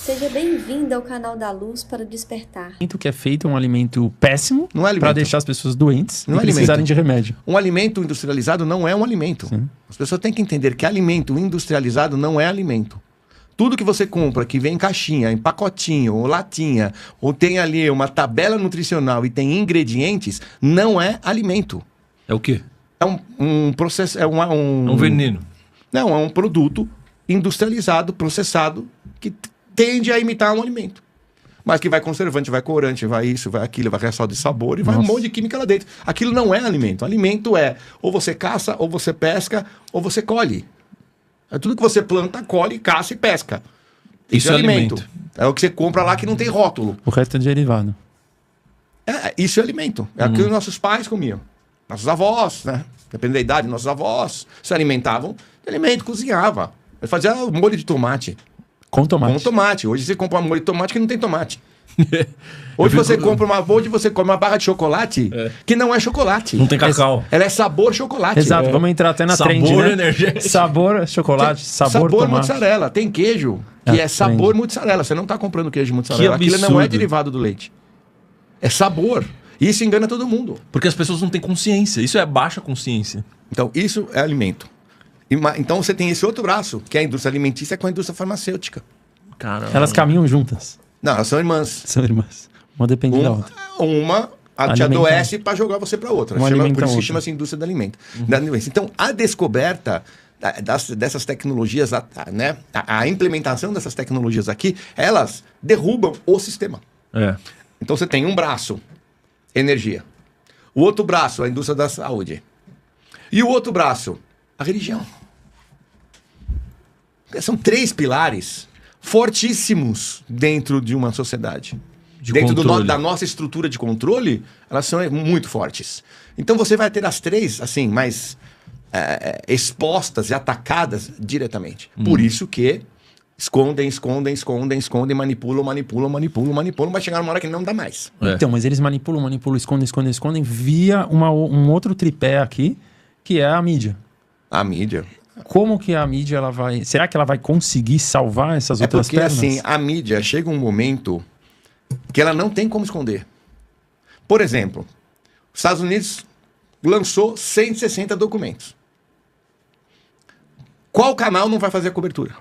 Seja bem-vindo ao canal da Luz para despertar. O alimento que é feito é um alimento péssimo para deixar as pessoas doentes e precisarem de remédio. Um alimento industrializado não é um alimento. Sim. As pessoas têm que entender que alimento industrializado não é alimento. Tudo que você compra que vem em caixinha, em pacotinho, ou latinha, ou tem ali uma tabela nutricional e tem ingredientes, não é alimento. É o quê? É um processo... É um veneno. Não, é um produto industrializado, processado, que tende a imitar um alimento. Mas que vai conservante, vai corante, vai isso, vai aquilo, vai ressalto de sabor e vai um monte de química lá dentro. Aquilo não é alimento. Alimento é ou você caça, ou você pesca, ou você colhe. É tudo que você planta, colhe, caça e pesca. Isso é alimento. É o que você compra lá que não tem rótulo. O resto é derivado. Isso é alimento. É aquilo que nossos pais comiam. Nossos avós, né? Dependendo da idade, nossos avós se alimentavam de alimento, cozinhava. Ele fazia molho de tomate. Com tomate. Com tomate. Hoje você compra um molho de tomate que não tem tomate. Hoje você come uma barra de chocolate que não é chocolate. Não tem cacau. Ela é sabor chocolate. Exato, vamos entrar até na trend, sabor né? energético. Sabor chocolate, sabor tomate. Mozzarella. Tem queijo que é sabor mozzarella. Você não está comprando queijo mozzarella. Aquilo não é derivado do leite. É sabor. E isso engana todo mundo. Porque as pessoas não têm consciência. Isso é baixa consciência. Então, isso é alimento. Então você tem esse outro braço, que é a indústria alimentícia com a indústria farmacêutica. Caramba. Elas caminham juntas. Não, elas são irmãs. São irmãs. Uma depende da outra. Uma te adoece para jogar você para outra. Por isso chama-se indústria do alimento. Então, a descoberta dessas tecnologias, né, a implementação dessas tecnologias aqui, elas derrubam o sistema. Então você tem um braço, energia. O outro braço, a indústria da saúde. E o outro braço, a religião. São 3 pilares fortíssimos dentro de uma sociedade. Dentro da nossa estrutura de controle, elas são muito fortes. Então você vai ter as 3, assim, mais expostas e atacadas diretamente. Por isso que escondem, manipulam, vai chegar uma hora que não dá mais. Então, mas eles manipulam, escondem via um outro tripé aqui, que é a mídia. A mídia. Como que a mídia ela vai... Será que ela vai conseguir salvar essas outras pernas? Porque assim, a mídia chega um momento que ela não tem como esconder. Por exemplo, os Estados Unidos lançou 160 documentos. Qual canal não vai fazer a cobertura?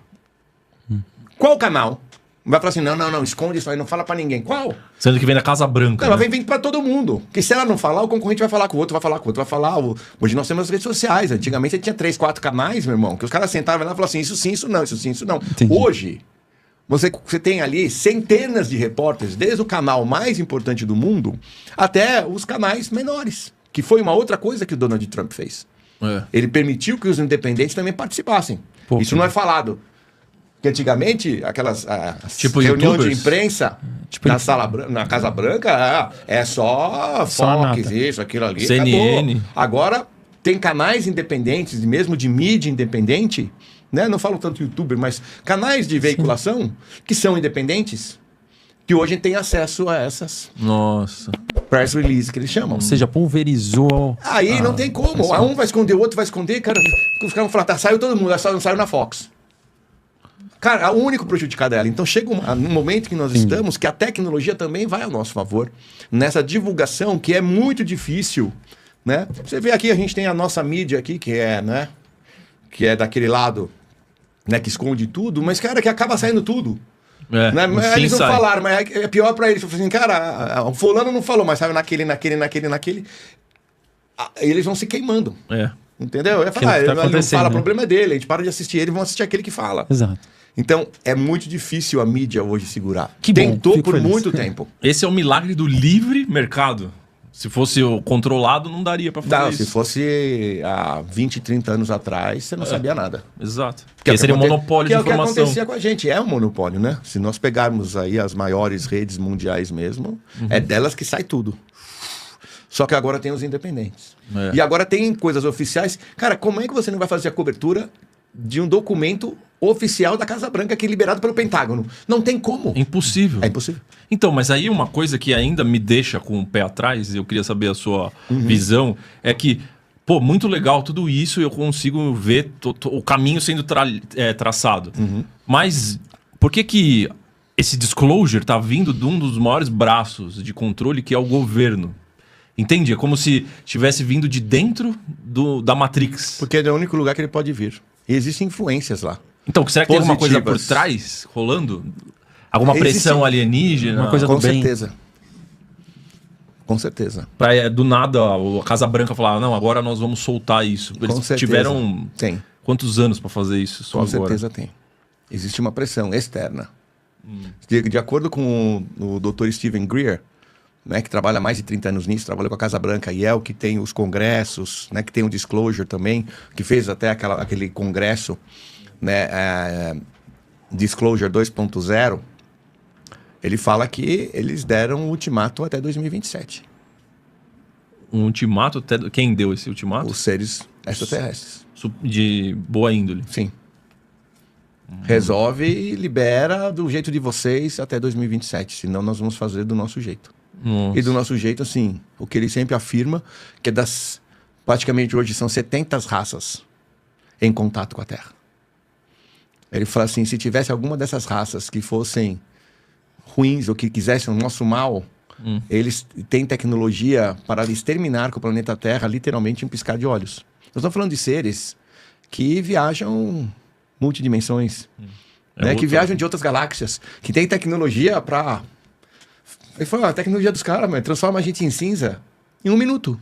Qual canal? Vai falar assim, não, esconde isso aí, não fala pra ninguém. Qual? Sendo que vem da Casa Branca. Não, ela vem pra todo mundo. Porque se ela não falar, o concorrente vai falar com o outro, vai falar. Hoje nós temos as redes sociais. Antigamente você tinha 3, 4 canais, meu irmão, que os caras sentavam lá e falavam assim, isso sim, isso não, isso sim, isso não. Entendi. Hoje, você tem ali centenas de repórteres, desde o canal mais importante do mundo até os canais menores. Que foi uma outra coisa que o Donald Trump fez. Ele permitiu que os independentes também participassem. Isso não é falado. Porque antigamente, aquelas reuniões de imprensa na Casa Branca é só Fox, isso, aquilo ali. CNN. Acabou. Agora, tem canais independentes, mesmo de mídia independente, né? Não falo tanto youtuber, mas canais de veiculação que são independentes, que hoje tem acesso a essas press release que eles chamam. Ou seja, pulverizou. Aí não tem como. Um vai esconder, o outro vai esconder, cara. Os caras vão falar, saiu todo mundo, só não saiu na Fox. Cara, o único prejudicado é ela. Então chega um momento que nós estamos que a tecnologia também vai ao nosso favor nessa divulgação que é muito difícil, né? Você vê aqui, a gente tem a nossa mídia aqui, que é daquele lado, né, que esconde tudo, mas, cara, que acaba saindo tudo. Né? Eles não falaram, mas é pior pra eles. Assim, cara, o fulano não falou, mas saiu naquele. Eles vão se queimando. Entendeu? Eu ia falar, ele não fala, o problema é dele. A gente para de assistir ele e vamos assistir aquele que fala. Exato. Então, é muito difícil a mídia hoje segurar. Tentou por muito tempo. Esse é o milagre do livre mercado. Se fosse controlado, não daria pra fazer isso. Se fosse há 20, 30 anos atrás, você não sabia nada. Exato. Porque seria um monopólio de informação. É o que acontecia com a gente. É um monopólio, né? Se nós pegarmos aí as maiores redes mundiais mesmo, é delas que sai tudo. Só que agora tem os independentes. E agora tem coisas oficiais. Cara, como é que você não vai fazer a cobertura de um documento oficial da Casa Branca que é liberado pelo Pentágono? Não tem como. Impossível. É impossível. Então, mas aí uma coisa que ainda me deixa com o pé atrás, e eu queria saber a sua visão, é que, pô, muito legal tudo isso, eu consigo ver o caminho sendo traçado. Mas por que esse disclosure tá vindo de um dos maiores braços de controle, que é o governo. Entende? É como se tivesse vindo de dentro da Matrix. Porque é o único lugar que ele pode vir. E existem influências lá. Então, será que tem alguma coisa por Positivas. trás rolando? Alguma Existe- pressão alienígena? Uma coisa Com do bem. certeza. Com certeza. Pra, do nada, a Casa Branca falar, não, agora nós vamos soltar isso. Eles Com certeza. tiveram Tem. quantos anos pra fazer isso só Com agora? certeza tem. Existe uma pressão externa. De acordo com o Dr. Steven Greer, né, que trabalha há mais de 30 anos nisso, trabalha com a Casa Branca e que tem os congressos, né, que tem o Disclosure também, que fez até aquele congresso, né, Disclosure 2.0, ele fala que eles deram um ultimato até 2027. Um ultimato? Até... Quem deu esse ultimato? Os seres extraterrestres. De boa índole. Sim. Resolve e libera do jeito de vocês até 2027, senão nós vamos fazer do nosso jeito. Nossa. E do nosso jeito, assim, o que ele sempre afirma, que é praticamente hoje são 70 raças em contato com a Terra. Ele fala assim, se tivesse alguma dessas raças que fossem ruins ou que quisessem o nosso mal, eles têm tecnologia para exterminar com o planeta Terra, literalmente em piscar de olhos. Nós estamos falando de seres que viajam multidimensões, né, que viajam de outras galáxias, que tem tecnologia para... Ele falou, a tecnologia dos caras, mano, transforma a gente em cinza em 1 minuto.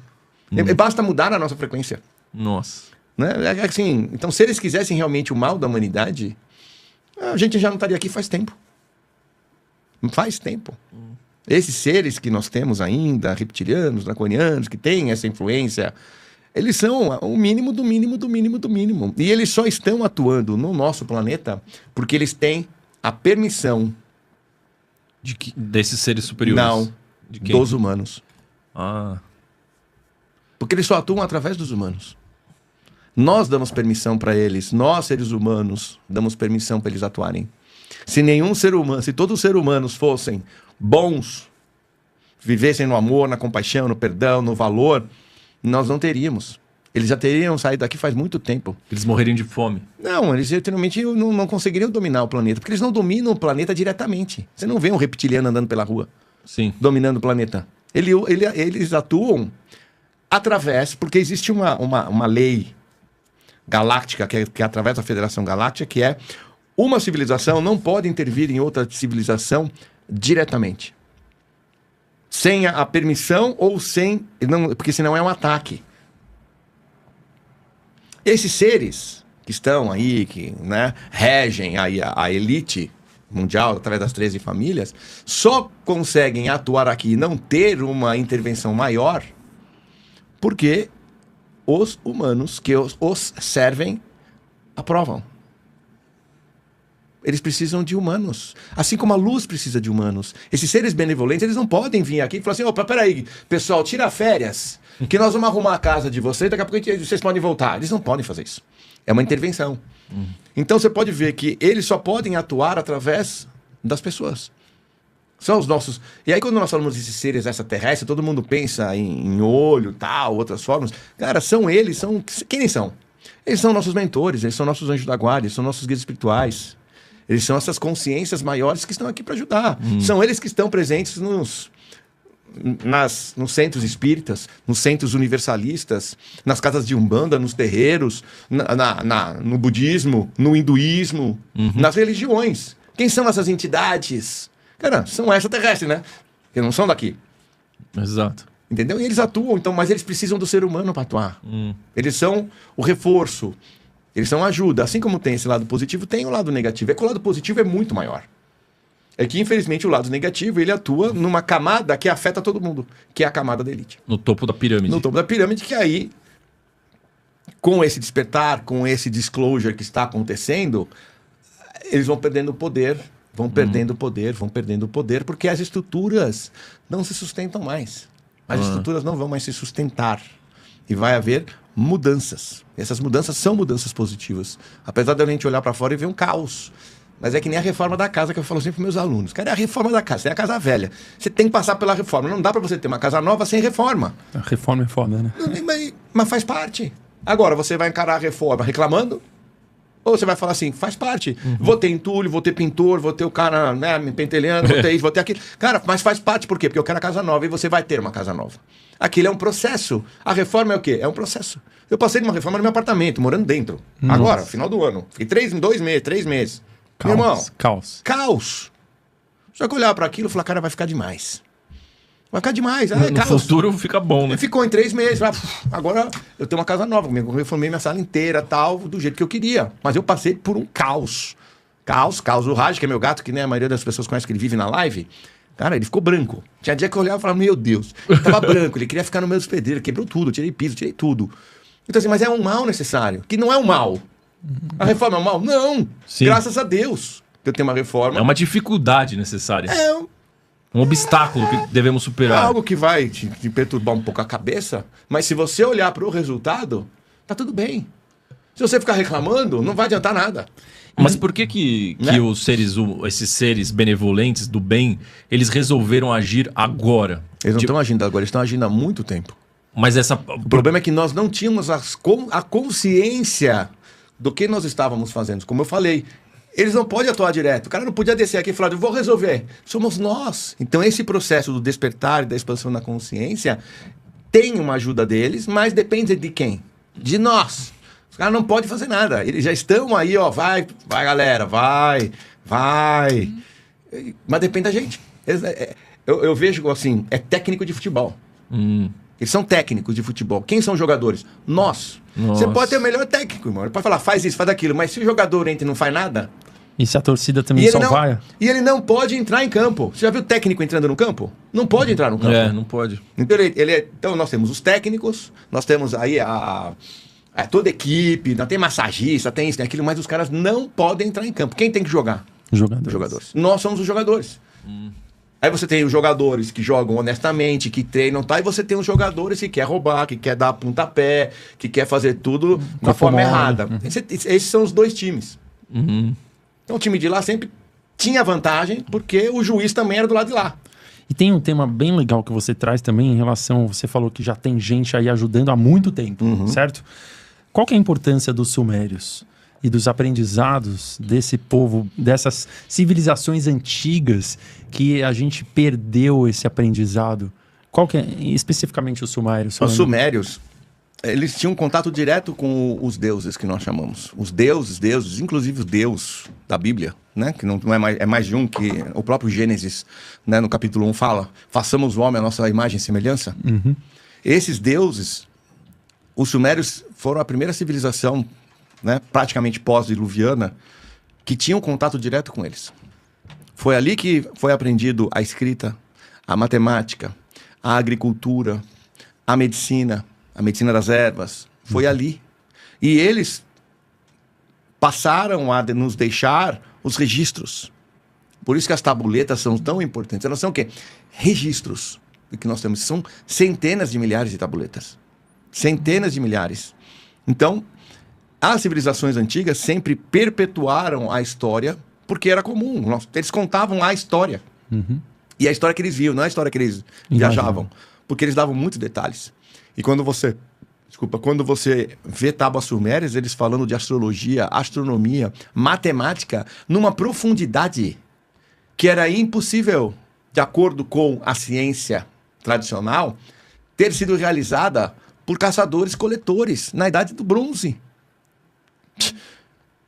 Basta mudar a nossa frequência. Nossa. Né? Assim, então, se eles quisessem realmente o mal da humanidade, a gente já não estaria aqui faz tempo. Faz tempo. Esses seres que nós temos ainda, reptilianos, draconianos, que têm essa influência, eles são o mínimo do mínimo do mínimo do mínimo. E eles só estão atuando no nosso planeta porque eles têm a permissão Desses seres superiores? Não, De quem? dos humanos. Ah. Porque eles só atuam através dos humanos. Nós damos permissão para eles, nós, seres humanos, damos permissão para eles atuarem. Se nenhum ser humano, se todos os seres humanos fossem bons, vivessem no amor, na compaixão, no perdão, no valor, nós não teríamos. Eles já teriam saído daqui faz muito tempo. Eles morreriam de fome. Não, eles literalmente não conseguiriam dominar o planeta, porque eles não dominam o planeta diretamente. Você não vê um reptiliano andando pela rua, Sim. dominando o planeta. Eles atuam através, porque existe uma lei galáctica, que é através da Federação Galáctica, que é uma civilização não pode intervir em outra civilização diretamente. Sem a permissão ou sem... Não, porque senão é um ataque. Esses seres que estão aí, que, né, regem aí a elite mundial através das 13 famílias, só conseguem atuar aqui e não ter uma intervenção maior porque os humanos que os servem aprovam. Eles precisam de humanos. Assim como a luz precisa de humanos. Esses seres benevolentes, eles não podem vir aqui e falar assim, opa, peraí, pessoal, tira férias, que nós vamos arrumar a casa de vocês, daqui a pouco vocês podem voltar. Eles não podem fazer isso. É uma intervenção. Então você pode ver que eles só podem atuar através das pessoas. São os nossos... E aí quando nós falamos desses seres extraterrestres, todo mundo pensa em olho, tal, outras formas. Cara, são eles, são... Quem eles são? Eles são nossos mentores, eles são nossos anjos da guarda, eles são nossos guias espirituais. Eles são essas consciências maiores que estão aqui para ajudar. São eles que estão presentes nos centros espíritas, nos centros universalistas, nas casas de umbanda, nos terreiros, no budismo, no hinduísmo, nas religiões. Quem são essas entidades? Cara, são extraterrestres, né? Que não são daqui. Exato. Entendeu? E eles atuam, então, mas eles precisam do ser humano para atuar. Eles são o reforço. Eles são ajuda. Assim como tem esse lado positivo, tem o lado negativo. É que o lado positivo é muito maior. É que, infelizmente, o lado negativo, ele atua numa camada que afeta todo mundo, que é a camada da elite. No topo da pirâmide. No topo da pirâmide, que aí, com esse despertar, com esse disclosure que está acontecendo, eles vão perdendo poder, vão perdendo poder, porque as estruturas não se sustentam mais. As estruturas não vão mais se sustentar. E vai haver mudanças. Essas mudanças são mudanças positivas. Apesar de a gente olhar para fora e ver um caos. Mas é que nem a reforma da casa que eu falo sempre para meus alunos. Cara, é a reforma da casa, é a casa velha. Você tem que passar pela reforma. Não dá para você ter uma casa nova sem reforma. A reforma é foda, né? Mas faz parte. Agora, você vai encarar a reforma reclamando? Ou você vai falar assim, faz parte. Vou ter entulho, vou ter pintor, vou ter o cara, né, me pentelhando, vou ter isso, vou ter aquilo. Cara, mas faz parte por quê? Porque eu quero a casa nova e você vai ter uma casa nova. Aquilo é um processo. A reforma é o quê? É um processo. Eu passei de uma reforma no meu apartamento, morando dentro. Nossa. Agora, final do ano. Fiquei 3 meses. Meu irmão, caos. Só que olhar para aquilo e falar, cara, vai ficar demais. Vai ficar demais. Ah, No futuro fica bom, né? Ficou em 3 meses. Agora eu tenho uma casa nova. Eu reformei minha sala inteira, tal, do jeito que eu queria. Mas eu passei por um caos. Caos. O Raj, que é meu gato, que nem a maioria das pessoas conhece, que ele vive na live. Cara, ele ficou branco. Tinha dia que eu olhava e falava, meu Deus. Ele tava branco, ele queria ficar no meio dos pedreiros. Quebrou tudo, tirei piso, tirei tudo. Então assim, mas é um mal necessário. Que não é um mal. A reforma é um mal? Não. Sim. Graças a Deus que eu tenho uma reforma. É uma dificuldade necessária. É um obstáculo que devemos superar. algo que vai te perturbar um pouco a cabeça, mas se você olhar para o resultado, tá tudo bem. Se você ficar reclamando, não vai adiantar nada. Mas por que Né? esses seres benevolentes do bem, eles resolveram agir agora? Eles não estão agindo agora, eles estão agindo há muito tempo. Mas O problema é que nós não tínhamos a consciência do que nós estávamos fazendo. Como eu falei, eles não podem atuar direto. O cara não podia descer aqui e falar, eu vou resolver. Somos nós. Então esse processo do despertar e da expansão da consciência tem uma ajuda deles, mas depende de quem? De nós. Os caras não podem fazer nada. Eles já estão aí, ó, vai galera, vai. Mas depende da gente. Eu vejo assim, é técnico de futebol. Eles são técnicos de futebol. Quem são os jogadores? Nós. Nossa. Você pode ter o melhor técnico, irmão. Ele pode falar, faz isso, faz aquilo. Mas se o jogador entra e não faz nada... E se a torcida também E só ele, não, vai? e ele não pode entrar em campo. Você já viu o técnico entrando no campo? Não pode entrar no campo. não pode. Então, então nós temos os técnicos, nós temos aí toda a equipe, tem massagista, tem isso, tem aquilo, mas os caras não podem entrar em campo. Quem tem que jogar? Os jogadores. Nós somos os jogadores. Aí você tem os jogadores que jogam honestamente, que treinam, tá? E você tem os jogadores que quer roubar, que quer dar pontapé, que quer fazer tudo da forma errada. Esses são os dois times. Então o time de lá sempre tinha vantagem, porque o juiz também era do lado de lá. E tem um tema bem legal que você traz também em relação... Você falou que já tem gente aí ajudando há muito tempo, certo? Qual que é a importância dos sumérios e dos aprendizados desse povo, dessas civilizações antigas que a gente perdeu esse aprendizado? Qual que é especificamente os sumérios? Os sumérios, eles tinham contato direto com os deuses que nós chamamos. Os deuses, inclusive o Deus da Bíblia, né? Que não é mais de um, que o próprio Gênesis, né, no capítulo 1 fala, façamos o homem a nossa imagem e semelhança. Esses deuses, os sumérios foram a primeira civilização, né, praticamente pós-diluviana, que tinham contato direto com eles. Foi ali que foi aprendido a escrita, a matemática, a agricultura, a medicina das ervas. Foi ali. E eles passaram a nos deixar os registros. Por isso que as tabuletas são tão importantes. Elas são o quê? Registros. O que nós temos são centenas de milhares de tabuletas. Centenas de milhares. Então, as civilizações antigas sempre perpetuaram a história porque era comum. Eles contavam a história. E a história que eles viam, não a história que eles viajavam. Porque eles davam muitos detalhes. E quando você vê tábuas sumérias, eles falando de astrologia, astronomia, matemática, numa profundidade que era impossível, de acordo com a ciência tradicional, ter sido realizada por caçadores-coletores na Idade do Bronze.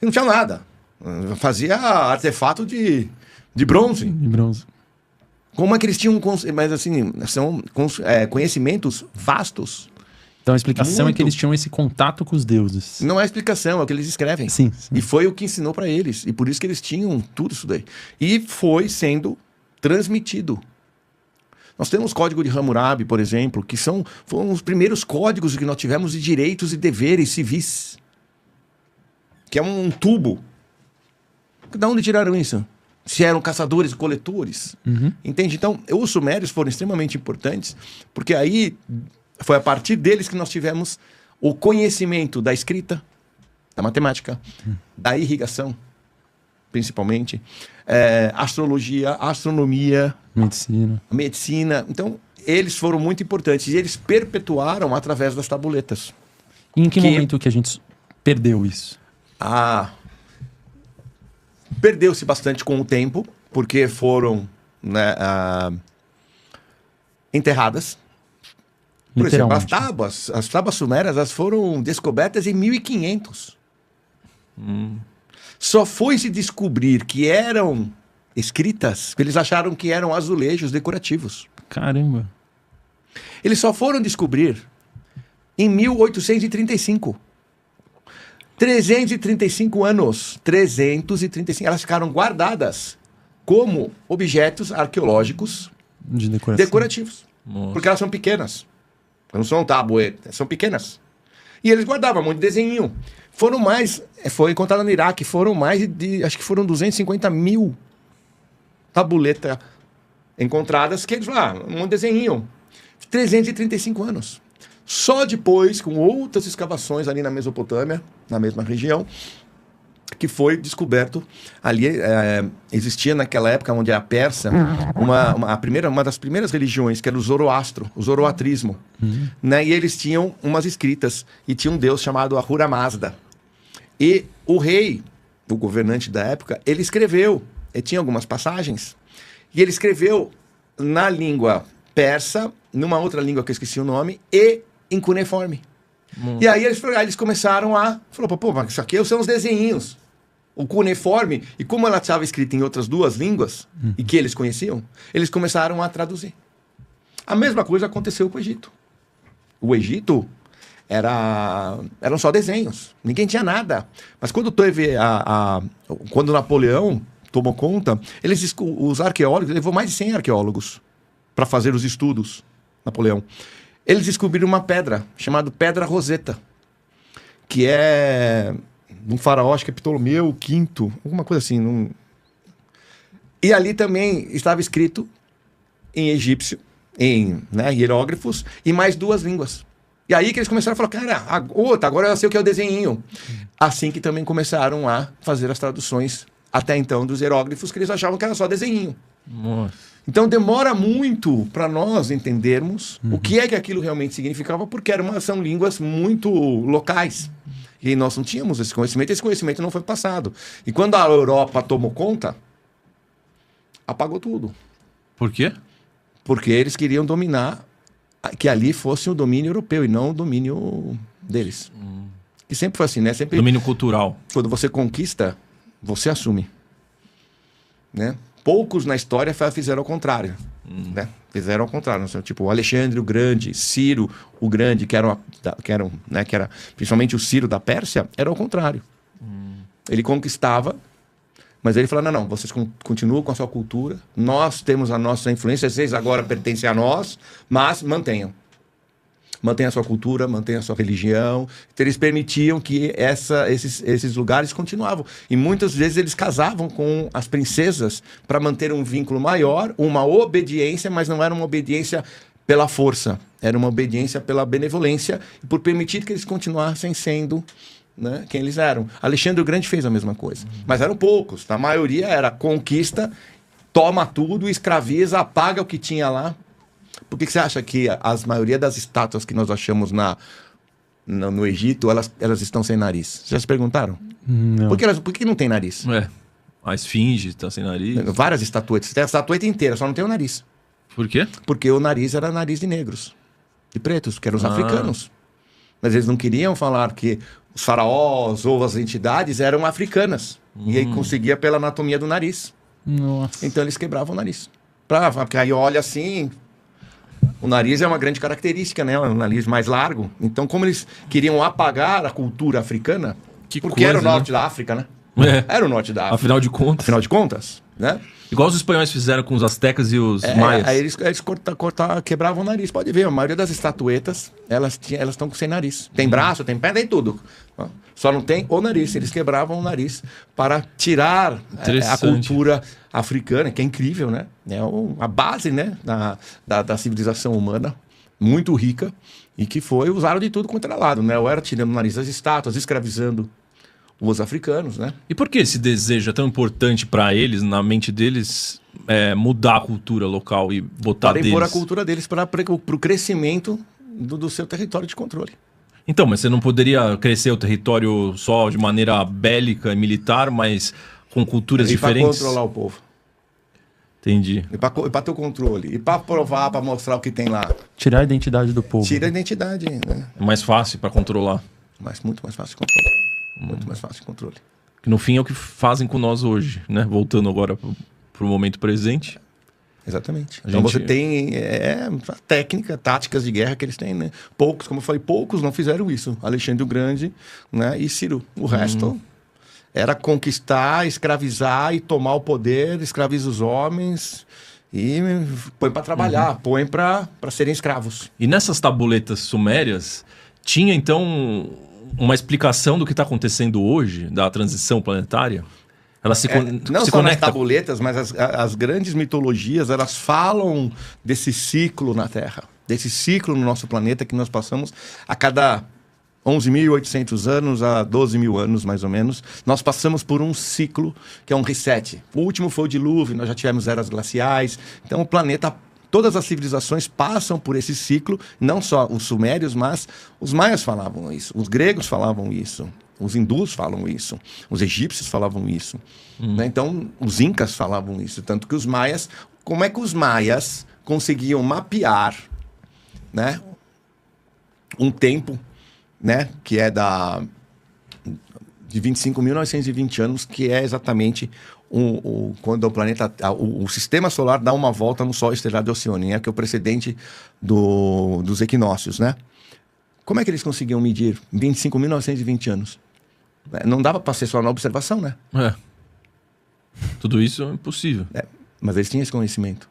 Não tinha nada. Fazia artefato de bronze. De bronze. Como é que eles tinham... Mas assim, são conhecimentos vastos. Então a explicação é que eles tinham esse contato com os deuses. Não é explicação, é o que eles escrevem. Sim. E foi o que ensinou para eles. E por isso que eles tinham tudo isso daí. E foi sendo transmitido. Nós temos o Código de Hammurabi, por exemplo, que foram os primeiros códigos que nós tivemos de direitos e deveres civis. Que é um tubo. De onde tiraram isso? Se eram caçadores e coletores. Entende? Então, os sumérios foram extremamente importantes, porque aí foi a partir deles que nós tivemos o conhecimento da escrita, da matemática, da irrigação, principalmente, astrologia, astronomia, medicina. Então, eles foram muito importantes e eles perpetuaram através das tabuletas. E em que momento que a gente perdeu isso? Perdeu-se bastante com o tempo, porque foram, né, enterradas. Por exemplo, as tábuas sumérias, elas foram descobertas em 1500. Só foi se descobrir que eram escritas, porque eles acharam que eram azulejos decorativos. Caramba. Eles só foram descobrir em 1835. 335 anos. 335. Elas ficaram guardadas como objetos arqueológicos De decorativos. Nossa. Porque elas são pequenas. Não são tabuetas, são pequenas. E eles guardavam muito desenho. Foram mais, foi encontrado no Iraque, foram mais de, acho que foram 250 mil tabuletas encontradas, que eles falaram, um desenho. 335 anos. Só depois, com outras escavações ali na Mesopotâmia, na mesma região, que foi descoberto ali, existia naquela época onde a Pérsia, uma das primeiras religiões, que era o Zoroastro, o Zoroatrismo, né? E eles tinham umas escritas, e tinha um deus chamado Ahura Mazda. E o rei, o governante da época, ele escreveu, ele tinha algumas passagens, e ele escreveu na língua persa, numa outra língua que eu esqueci o nome, e em cuneiforme. E aí eles começaram a... Falou, pô, mas isso aqui são os desenhinhos. O cuneiforme, e como ela estava escrita em outras duas línguas, e que eles conheciam, eles começaram a traduzir. A mesma coisa aconteceu com o Egito. O Egito eram só desenhos. Ninguém tinha nada. Mas quando teve quando Napoleão tomou conta, os arqueólogos, levou mais de 100 arqueólogos para fazer os estudos, Napoleão. Eles descobriram uma pedra, chamada Pedra Roseta, que é um faraó, acho que é Ptolomeu V, alguma coisa assim. E ali também estava escrito em egípcio, em hieróglifos, e mais duas línguas. E aí que eles começaram a falar, cara, agora eu sei o que é o desenhinho. Assim que também começaram a fazer as traduções, até então, dos hieróglifos, que eles achavam que era só desenhinho. Nossa. Então demora muito para nós entendermos o que é que aquilo realmente significava, porque são línguas muito locais. E nós não tínhamos esse conhecimento não foi passado. E quando a Europa tomou conta, apagou tudo. Por quê? Porque eles queriam dominar, que ali fosse o domínio europeu e não o domínio deles. E sempre foi assim, né? Sempre, domínio cultural. quando você conquista, você assume. Né? Poucos na história fizeram ao contrário. Né? Fizeram ao contrário. Tipo, o Alexandre o Grande, Ciro o Grande, que era principalmente o Ciro da Pérsia, era ao contrário. Ele conquistava, mas ele falava, não, vocês continuam com a sua cultura, nós temos a nossa influência, vocês agora pertencem a nós, mas mantenham. Mantenha a sua cultura, mantenha a sua religião. Então, eles permitiam que esses lugares continuavam. E muitas vezes eles casavam com as princesas para manter um vínculo maior, uma obediência, mas não era uma obediência pela força. Era uma obediência pela benevolência e por permitir que eles continuassem sendo, né, quem eles eram. Alexandre o Grande fez a mesma coisa. Mas eram poucos. A maioria era conquista, toma tudo, escraviza, apaga o que tinha lá. Por que você acha que a maioria das estátuas que nós achamos no Egito, elas estão sem nariz? Já se perguntaram? Não. Por que não tem nariz? A esfinge está sem nariz. Várias estatuetas. Tem a estatueta inteira, só não tem o nariz. Por quê? Porque o nariz era nariz de negros, de pretos, que eram os africanos. Mas eles não queriam falar que os faraós ou as entidades eram africanas. E aí conseguia pela anatomia do nariz. Nossa. Então eles quebravam o nariz. Porque aí olha assim... O nariz é uma grande característica, né? Um nariz mais largo. Então, como eles queriam apagar a cultura africana, porque era o norte da África, né? Era o norte da África. Afinal de contas, né? Igual os espanhóis fizeram com os astecas e os maias. Aí eles quebravam o nariz. Pode ver, a maioria das estatuetas, elas estão sem nariz. Tem braço, tem perna e tudo. Só não tem o nariz. Eles quebravam o nariz para tirar a cultura africana, que é incrível, né? É a base, né, da civilização humana, muito rica, e que usaram de tudo quanto era lado, né? Ou era tirando o nariz das estátuas, escravizando os africanos, né? E por que esse desejo é tão importante para eles, na mente deles, mudar a cultura local e botar para impor a cultura deles para o crescimento do seu território de controle. Então, mas você não poderia crescer o território só de maneira bélica e militar, mas com culturas e para diferentes? controlar o povo. Entendi. E para ter o controle. E para provar, para mostrar o que tem lá. Tirar a identidade do povo. Tira a identidade, né? É mais fácil para controlar. Mas muito mais fácil de controle. Muito mais fácil de controle. Que no fim é o que fazem com nós hoje, né? Voltando agora pro momento presente. Exatamente. A Então gente- você tem a técnica, táticas de guerra que eles têm, né? Poucos, como eu falei, poucos não fizeram isso. Alexandre o Grande, né? E Ciro. O resto era conquistar, escravizar e tomar o poder, escraviza os homens e põe para trabalhar, põe para serem escravos. E nessas tabuletas sumérias, tinha então uma explicação do que está acontecendo hoje, da transição planetária? Ela se, Não se só nas conecta. tabuletas, mas as grandes mitologias, elas falam desse ciclo na Terra, desse ciclo no nosso planeta que nós passamos a cada 11.800 anos a 12.000 anos, mais ou menos. Nós passamos por um ciclo que é um reset. O último foi o dilúvio, nós já tivemos eras glaciais. Então o planeta, todas as civilizações passam por esse ciclo, não só os sumérios, mas os maias falavam isso, os gregos falavam isso. Os hindus falam isso, os egípcios falavam isso, né? Então os incas falavam isso, tanto que os maias, como é que os maias conseguiam mapear, né, um tempo, né, que é de 25.920 anos, que é exatamente quando o planeta, o sistema solar dá uma volta no Sol estrelado de Alcione, que é o precedente dos equinócios, né? Como é que eles conseguiam medir 25.920 anos? Não dava para ser só na observação, né? É. Tudo isso é impossível. Mas eles tinham esse conhecimento.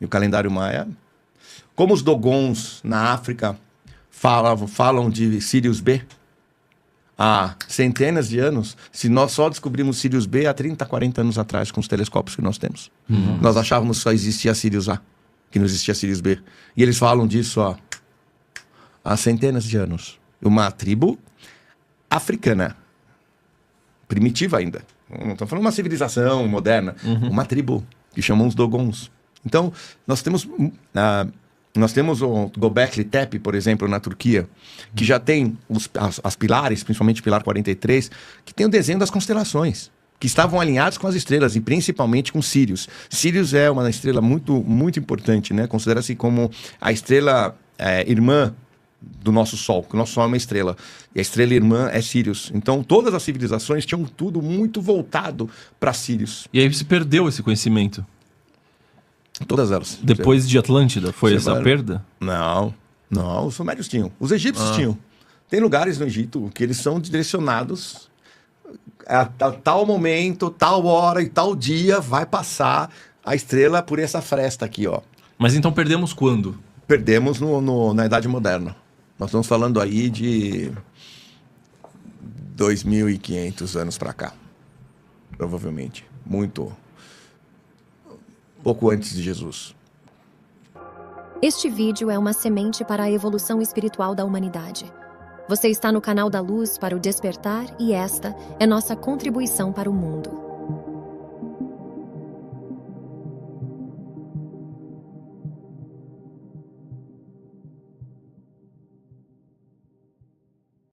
E o calendário maia... Como os Dogons na África falam de Sirius B há centenas de anos, se nós só descobrimos Sirius B há 30, 40 anos atrás com os telescópios que nós temos. Nós achávamos que só existia Sirius A, que não existia Sirius B. E eles falam disso há centenas de anos. Uma tribo africana, primitiva ainda. Não estamos falando de uma civilização moderna. Uma tribo que chamam os Dogons. Então, nós temos o Göbekli Tepe, por exemplo, na Turquia, que já tem as pilares, principalmente o pilar 43, que tem o desenho das constelações, que estavam alinhados com as estrelas, e principalmente com Sirius. Sirius é uma estrela muito, muito importante, né? Considera-se como a estrela irmã do nosso Sol, que o nosso Sol é uma estrela. E a estrela irmã é Sirius. Então, todas as civilizações tinham tudo muito voltado para Sirius. E aí se perdeu esse conhecimento. Todas elas. Depois de Atlântida, foi Você essa vai- perda? Não, os sumérios tinham. Os egípcios tinham. Tem lugares no Egito que eles são direcionados a tal momento, tal hora e tal dia vai passar a estrela por essa fresta aqui, ó. Mas então perdemos quando? Perdemos na Idade Moderna. Nós estamos falando aí de 2.500 anos para cá. Provavelmente. Pouco antes de Jesus. Este vídeo é uma semente para a evolução espiritual da humanidade. Você está no canal da Luz para o despertar e esta é nossa contribuição para o mundo.